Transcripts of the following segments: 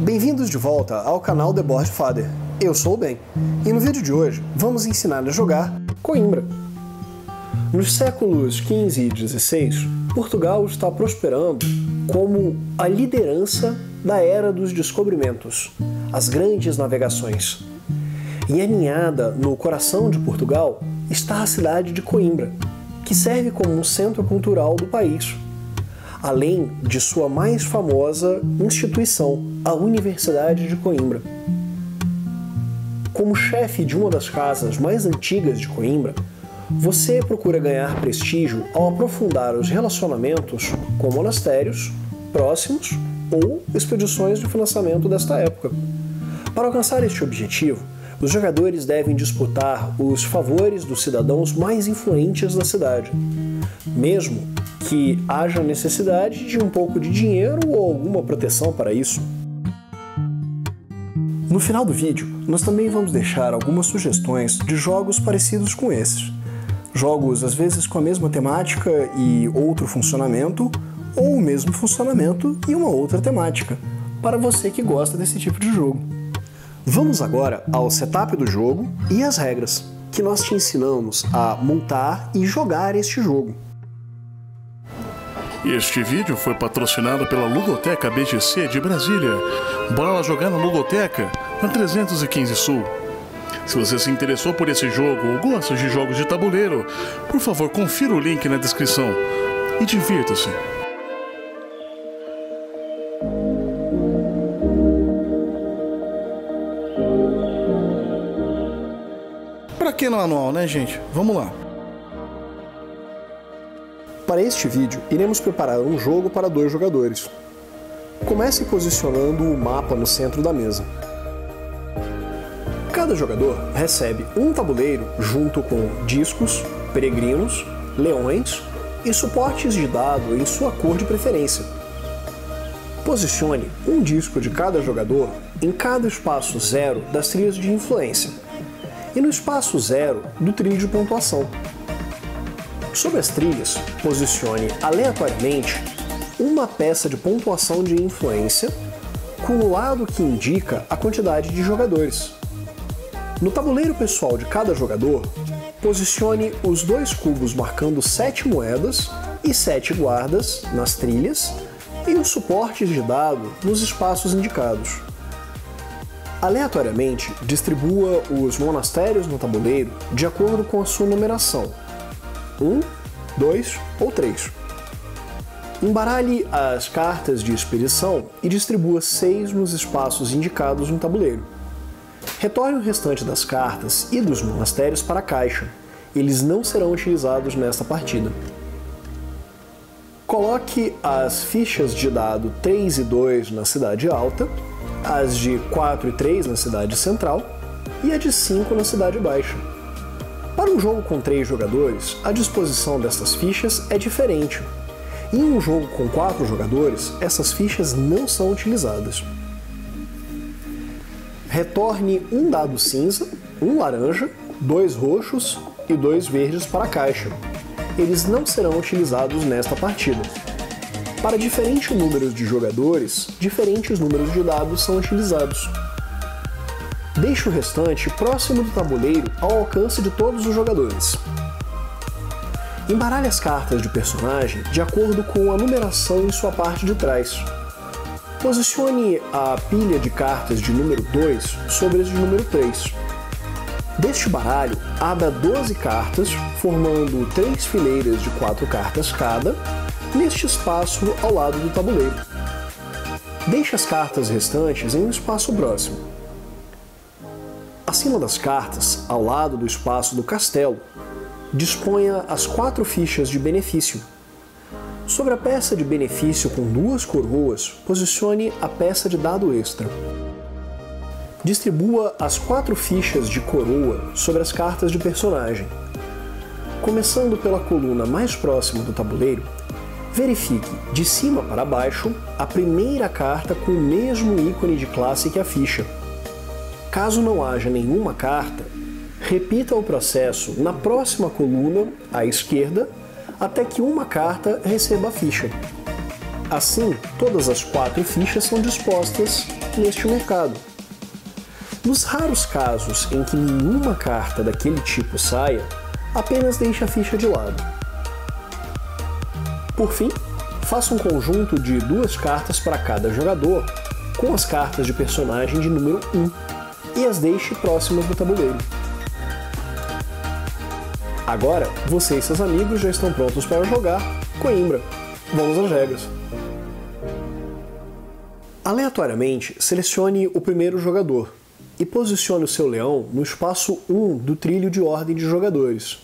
Bem-vindos de volta ao canal The Board Father. Eu sou o Ben, e no vídeo de hoje vamos ensinar a jogar Coimbra. Nos séculos XV e XVI, Portugal está prosperando como a liderança da era dos descobrimentos, as grandes navegações. E aninhada no coração de Portugal está a cidade de Coimbra, que serve como um centro cultural do país, além de sua mais famosa instituição, a Universidade de Coimbra. Como chefe de uma das casas mais antigas de Coimbra, você procura ganhar prestígio ao aprofundar os relacionamentos com monastérios próximos ou expedições de financiamento desta época. Para alcançar este objetivo, os jogadores devem disputar os favores dos cidadãos mais influentes da cidade, mesmo que haja necessidade de um pouco de dinheiro ou alguma proteção para isso. No final do vídeo, nós também vamos deixar algumas sugestões de jogos parecidos com esses. Jogos às vezes com a mesma temática e outro funcionamento, ou o mesmo funcionamento e uma outra temática, para você que gosta desse tipo de jogo. Vamos agora ao setup do jogo e as regras, que nós te ensinamos a montar e jogar este jogo. Este vídeo foi patrocinado pela Ludoteca BGC de Brasília. Bora lá jogar na Ludoteca, na 315 Sul. Se você se interessou por esse jogo ou gosta de jogos de tabuleiro, por favor, confira o link na descrição e divirta-se. Pra que no anual, né, gente? Vamos lá. Para este vídeo, iremos preparar um jogo para 2 jogadores. Comece posicionando o mapa no centro da mesa. Cada jogador recebe um tabuleiro junto com discos, peregrinos, leões e suportes de dado em sua cor de preferência. Posicione um disco de cada jogador em cada espaço 0 das trilhas de influência e no espaço 0 do trilho de pontuação. Sobre as trilhas, posicione aleatoriamente uma peça de pontuação de influência com o lado que indica a quantidade de jogadores. No tabuleiro pessoal de cada jogador, posicione os 2 cubos marcando 7 moedas e 7 guardas nas trilhas e os suportes de dado nos espaços indicados. Aleatoriamente, distribua os monastérios no tabuleiro de acordo com a sua numeração. 1, 2 ou 3. Embaralhe as cartas de expedição e distribua 6 nos espaços indicados no tabuleiro. Retorne o restante das cartas e dos monastérios para a caixa. Eles não serão utilizados nesta partida. Coloque as fichas de dado 3 e 2 na cidade alta, as de 4 e 3 na cidade central e a de 5 na cidade baixa. Para um jogo com 3 jogadores, a disposição dessas fichas é diferente. Em um jogo com 4 jogadores, essas fichas não são utilizadas. Retorne um dado cinza, um laranja, 2 roxos e 2 verdes para a caixa. Eles não serão utilizados nesta partida. Para diferentes números de jogadores, diferentes números de dados são utilizados. Deixe o restante próximo do tabuleiro ao alcance de todos os jogadores. Embaralhe as cartas de personagem de acordo com a numeração em sua parte de trás. Posicione a pilha de cartas de número 2 sobre as de número 3. Deste baralho, abra 12 cartas, formando 3 fileiras de 4 cartas cada, neste espaço ao lado do tabuleiro. Deixe as cartas restantes em um espaço próximo. Acima das cartas, ao lado do espaço do castelo, disponha as 4 fichas de benefício. Sobre a peça de benefício com 2 coroas, posicione a peça de dado extra. Distribua as 4 fichas de coroa sobre as cartas de personagem. Começando pela coluna mais próxima do tabuleiro, verifique de cima para baixo a primeira carta com o mesmo ícone de classe que a ficha. Caso não haja nenhuma carta, repita o processo na próxima coluna à esquerda até que uma carta receba a ficha. Assim, todas as 4 fichas são dispostas neste mercado. Nos raros casos em que nenhuma carta daquele tipo saia, apenas deixe a ficha de lado. Por fim, faça um conjunto de 2 cartas para cada jogador, com as cartas de personagem de número 1, e as deixe próximas do tabuleiro. Agora, você e seus amigos já estão prontos para jogar Coimbra. Vamos às regras. Aleatoriamente, selecione o primeiro jogador e posicione o seu leão no espaço 1 do trilho de ordem de jogadores.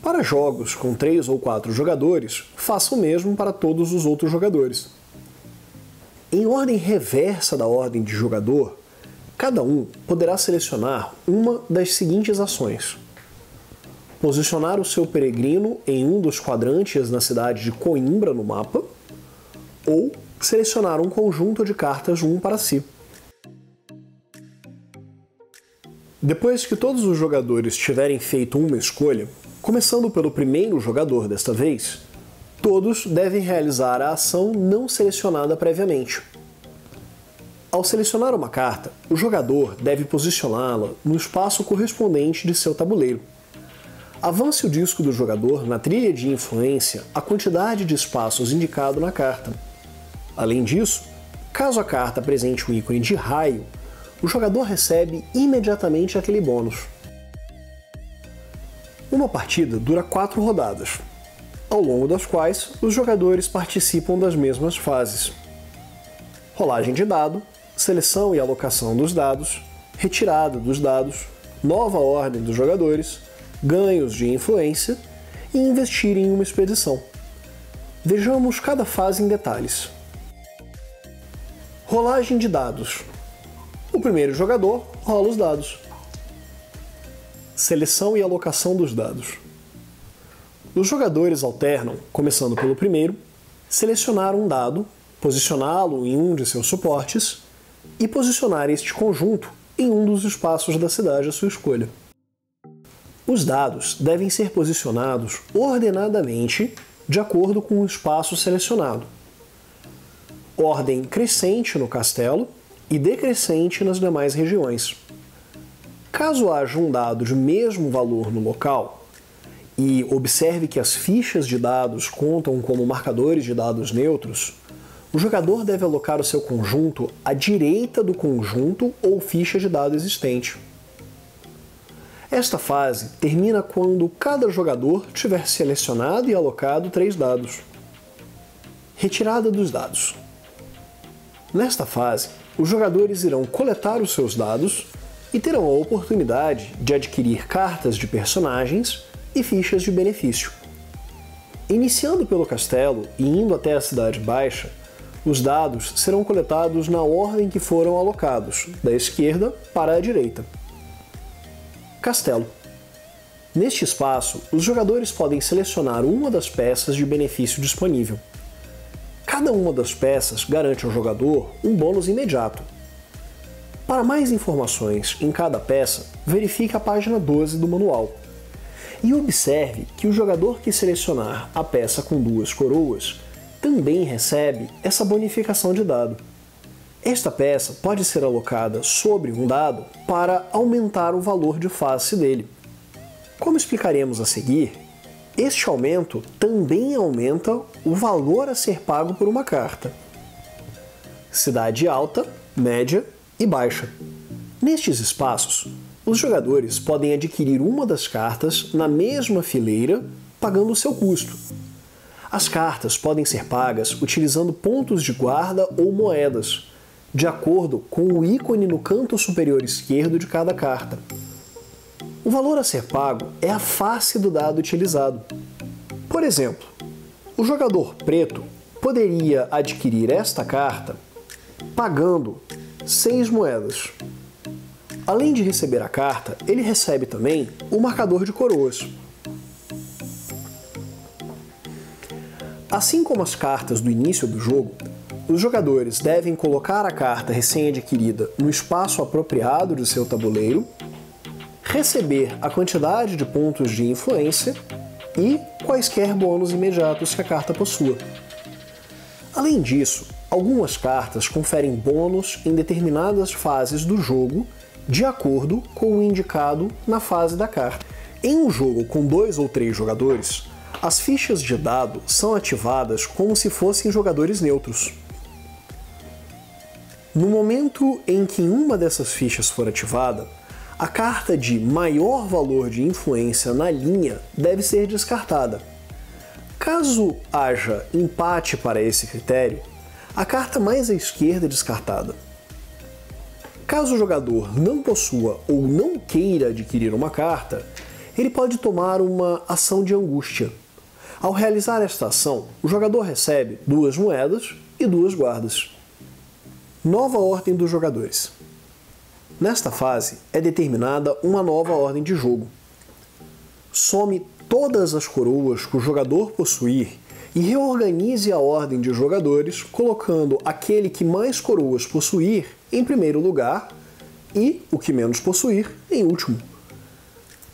Para jogos com 3 ou 4 jogadores, faça o mesmo para todos os outros jogadores. Em ordem reversa da ordem de jogador, cada um poderá selecionar uma das seguintes ações: posicionar o seu peregrino em um dos quadrantes na cidade de Coimbra no mapa, ou selecionar um conjunto de cartas um para si. Depois que todos os jogadores tiverem feito uma escolha, começando pelo primeiro jogador desta vez, todos devem realizar a ação não selecionada previamente. Ao selecionar uma carta, o jogador deve posicioná-la no espaço correspondente de seu tabuleiro. Avance o disco do jogador na trilha de influência a quantidade de espaços indicado na carta. Além disso, caso a carta apresente um ícone de raio, o jogador recebe imediatamente aquele bônus. Uma partida dura 4 rodadas, ao longo das quais os jogadores participam das mesmas fases: rolagem de dado, seleção e alocação dos dados, retirada dos dados, nova ordem dos jogadores, ganhos de influência e investir em uma expedição. Vejamos cada fase em detalhes. Rolagem de dados. O primeiro jogador rola os dados. Seleção e alocação dos dados. Os jogadores alternam, começando pelo primeiro, selecionar um dado, posicioná-lo em um de seus suportes e posicionar este conjunto em um dos espaços da cidade à sua escolha. Os dados devem ser posicionados ordenadamente de acordo com o espaço selecionado. Ordem crescente no castelo e decrescente nas demais regiões. Caso haja um dado de mesmo valor no local, e observe que as fichas de dados contam como marcadores de dados neutros, o jogador deve alocar o seu conjunto à direita do conjunto ou ficha de dado existente. Esta fase termina quando cada jogador tiver selecionado e alocado 3 dados. Retirada dos dados. Nesta fase, os jogadores irão coletar os seus dados e terão a oportunidade de adquirir cartas de personagens e fichas de benefício. Iniciando pelo castelo e indo até a Cidade Baixa, os dados serão coletados na ordem que foram alocados, da esquerda para a direita. Castelo. Neste espaço, os jogadores podem selecionar uma das peças de benefício disponível. Cada uma das peças garante ao jogador um bônus imediato. Para mais informações em cada peça, verifique a página 12 do manual. E observe que o jogador que selecionar a peça com 2 coroas também recebe essa bonificação de dado. Esta peça pode ser alocada sobre um dado para aumentar o valor de face dele. Como explicaremos a seguir, este aumento também aumenta o valor a ser pago por uma carta. Cidade alta, média e baixa. Nestes espaços, os jogadores podem adquirir uma das cartas na mesma fileira, pagando o seu custo. As cartas podem ser pagas utilizando pontos de guarda ou moedas, de acordo com o ícone no canto superior esquerdo de cada carta. O valor a ser pago é a face do dado utilizado. Por exemplo, o jogador preto poderia adquirir esta carta pagando 6 moedas. Além de receber a carta, ele recebe também o marcador de coroas. Assim como as cartas do início do jogo, os jogadores devem colocar a carta recém-adquirida no espaço apropriado de seu tabuleiro, receber a quantidade de pontos de influência e quaisquer bônus imediatos que a carta possua. Além disso, Algumas cartas conferem bônus em determinadas fases do jogo de acordo com o indicado na fase da carta. Em um jogo com 2 ou 3 jogadores, as fichas de dado são ativadas como se fossem jogadores neutros. No momento em que uma dessas fichas for ativada, a carta de maior valor de influência na linha deve ser descartada. Caso haja empate para esse critério, a carta mais à esquerda é descartada. Caso o jogador não possua ou não queira adquirir uma carta, ele pode tomar uma ação de angústia. Ao realizar esta ação, o jogador recebe 2 moedas e 2 guardas. Nova ordem dos jogadores. Nesta fase é determinada uma nova ordem de jogo. Some todas as coroas que o jogador possuir e reorganize a ordem de jogadores, colocando aquele que mais coroas possuir em primeiro lugar e o que menos possuir em último.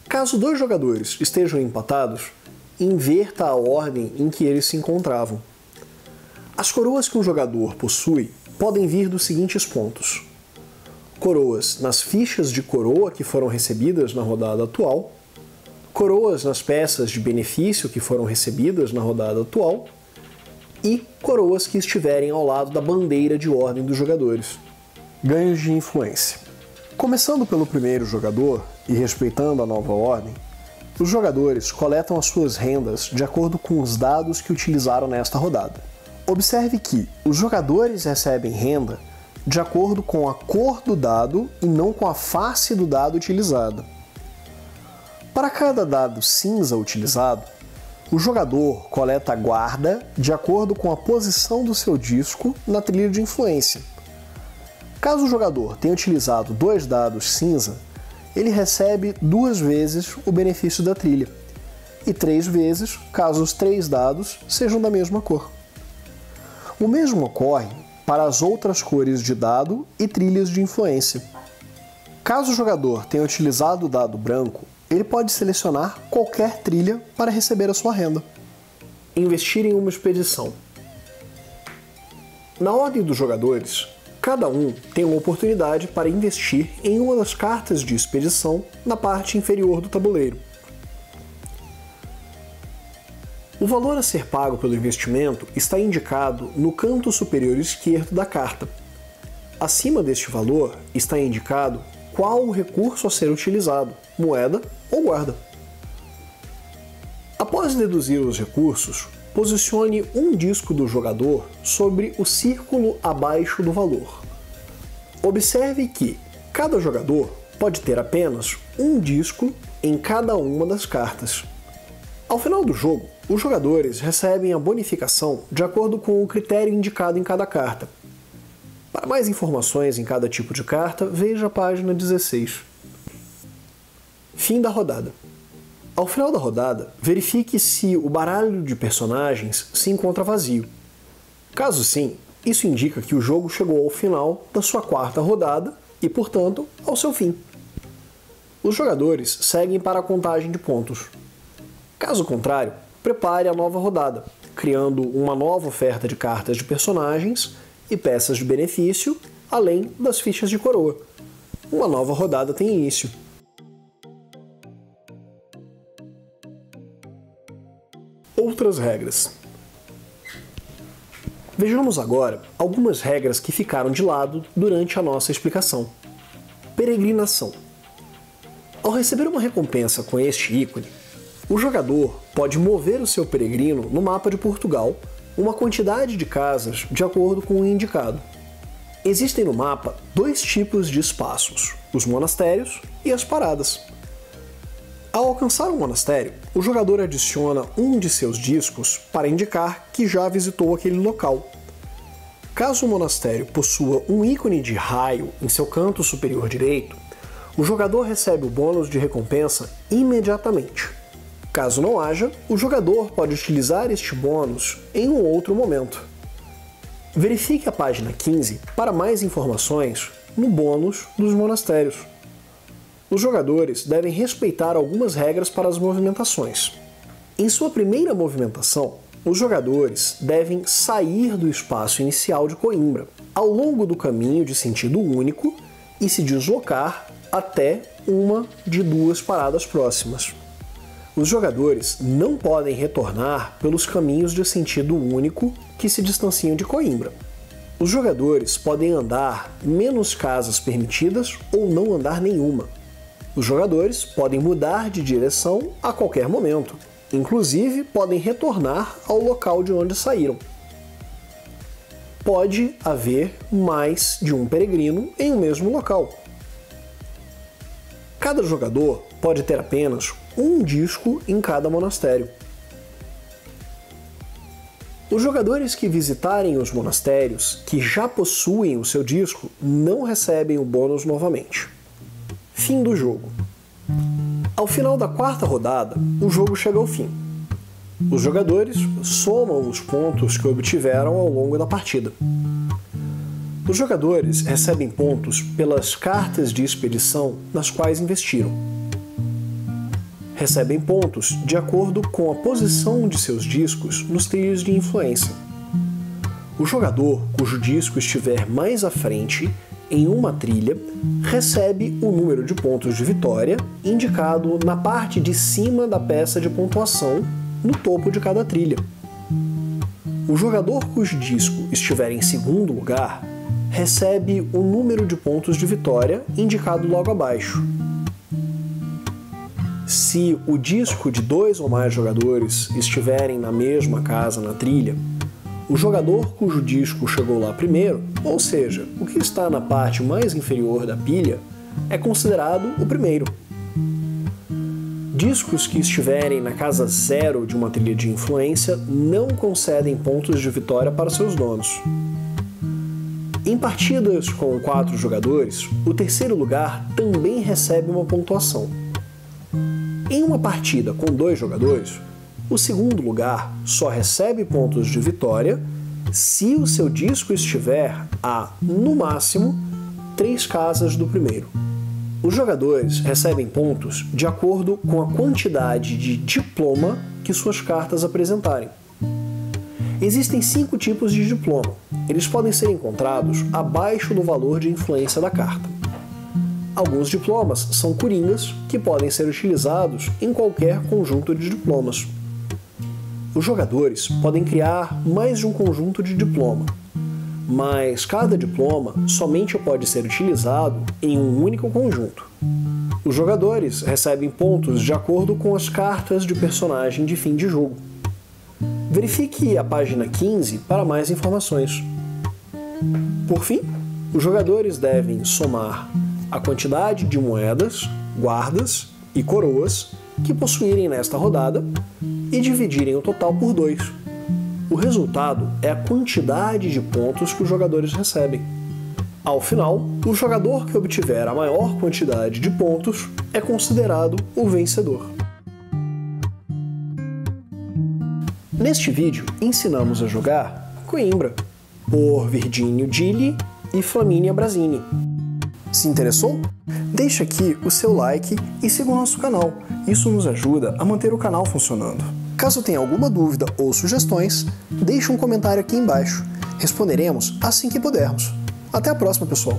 Caso 2 jogadores estejam empatados, inverta a ordem em que eles se encontravam. As coroas que um jogador possui podem vir dos seguintes pontos: coroas nas fichas de coroa que foram recebidas na rodada atual, coroas nas peças de benefício que foram recebidas na rodada atual e coroas que estiverem ao lado da bandeira de ordem dos jogadores. Ganhos de influência. Começando pelo primeiro jogador e respeitando a nova ordem, os jogadores coletam as suas rendas de acordo com os dados que utilizaram nesta rodada. Observe que os jogadores recebem renda de acordo com a cor do dado e não com a face do dado utilizado. Para cada dado cinza utilizado, o jogador coleta a guarda de acordo com a posição do seu disco na trilha de influência. Caso o jogador tenha utilizado 2 dados cinza, ele recebe 2 vezes o benefício da trilha, e 3 vezes caso os 3 dados sejam da mesma cor. O mesmo ocorre para as outras cores de dado e trilhas de influência. Caso o jogador tenha utilizado o dado branco, ele pode selecionar qualquer trilha para receber a sua renda. Investir em uma expedição. Na ordem dos jogadores, cada um tem uma oportunidade para investir em uma das cartas de expedição na parte inferior do tabuleiro. O valor a ser pago pelo investimento está indicado no canto superior esquerdo da carta. Acima deste valor está indicado qual o recurso a ser utilizado, moeda ou guarda. Após deduzir os recursos, posicione um disco do jogador sobre o círculo abaixo do valor. Observe que cada jogador pode ter apenas um disco em cada uma das cartas. Ao final do jogo, os jogadores recebem a bonificação de acordo com o critério indicado em cada carta. Para mais informações em cada tipo de carta, veja a página 16. Fim da rodada. Ao final da rodada, verifique se o baralho de personagens se encontra vazio. Caso sim, isso indica que o jogo chegou ao final da sua 4ª rodada e, portanto, ao seu fim. Os jogadores seguem para a contagem de pontos. Caso contrário, prepare a nova rodada, criando uma nova oferta de cartas de personagens e peças de benefício, além das fichas de coroa. Uma nova rodada tem início. Outras regras. Vejamos agora algumas regras que ficaram de lado durante a nossa explicação. Peregrinação. Ao receber uma recompensa com este ícone, o jogador pode mover o seu peregrino no mapa de Portugal uma quantidade de casas de acordo com o indicado. Existem no mapa 2 tipos de espaços, os monastérios e as paradas. Ao alcançar um monastério, o jogador adiciona um de seus discos para indicar que já visitou aquele local. Caso o monastério possua um ícone de raio em seu canto superior direito, o jogador recebe o bônus de recompensa imediatamente. Caso não haja, o jogador pode utilizar este bônus em um outro momento. Verifique a página 15 para mais informações no bônus dos monastérios. Os jogadores devem respeitar algumas regras para as movimentações. Em sua primeira movimentação, os jogadores devem sair do espaço inicial de Coimbra, ao longo do caminho de sentido único, e se deslocar até uma de duas paradas próximas. Os jogadores não podem retornar pelos caminhos de sentido único que se distanciam de Coimbra. Os jogadores podem andar menos casas permitidas ou não andar nenhuma. Os jogadores podem mudar de direção a qualquer momento. Inclusive, podem retornar ao local de onde saíram. Pode haver mais de um peregrino em um mesmo local. Cada jogador pode ter apenas um disco em cada monastério. Os jogadores que visitarem os monastérios que já possuem o seu disco não recebem o bônus novamente. Fim do jogo. Ao final da quarta rodada, o jogo chega ao fim. Os jogadores somam os pontos que obtiveram ao longo da partida. Os jogadores recebem pontos pelas cartas de expedição nas quais investiram. Recebem pontos de acordo com a posição de seus discos nos trilhos de influência. O jogador cujo disco estiver mais à frente em uma trilha recebe o número de pontos de vitória indicado na parte de cima da peça de pontuação no topo de cada trilha. O jogador cujo disco estiver em segundo lugar recebe o número de pontos de vitória indicado logo abaixo. Se o disco de 2 ou mais jogadores estiverem na mesma casa na trilha, o jogador cujo disco chegou lá primeiro, ou seja, o que está na parte mais inferior da pilha, é considerado o primeiro. Discos que estiverem na casa 0 de uma trilha de influência não concedem pontos de vitória para seus donos. Em partidas com 4 jogadores, o terceiro lugar também recebe uma pontuação. Em uma partida com 2 jogadores, o segundo lugar só recebe pontos de vitória se o seu disco estiver a, no máximo, 3 casas do primeiro. Os jogadores recebem pontos de acordo com a quantidade de diploma que suas cartas apresentarem. Existem 5 tipos de diploma. Eles podem ser encontrados abaixo do valor de influência da carta. Alguns diplomas são coringas que podem ser utilizados em qualquer conjunto de diplomas. Os jogadores podem criar mais de um conjunto de diploma, mas cada diploma somente pode ser utilizado em um único conjunto. Os jogadores recebem pontos de acordo com as cartas de personagem de fim de jogo. Verifique a página 15 para mais informações. Por fim, os jogadores devem somar a quantidade de moedas, guardas e coroas que possuírem nesta rodada e dividirem o total por 2. O resultado é a quantidade de pontos que os jogadores recebem. Ao final, o jogador que obtiver a maior quantidade de pontos é considerado o vencedor. Neste vídeo, ensinamos a jogar Coimbra, por Virgínio Gilli e Flaminia Brasini. Se interessou? Deixe aqui o seu like e siga o nosso canal. Isso nos ajuda a manter o canal funcionando. Caso tenha alguma dúvida ou sugestões, deixe um comentário aqui embaixo. Responderemos assim que pudermos. Até a próxima, pessoal!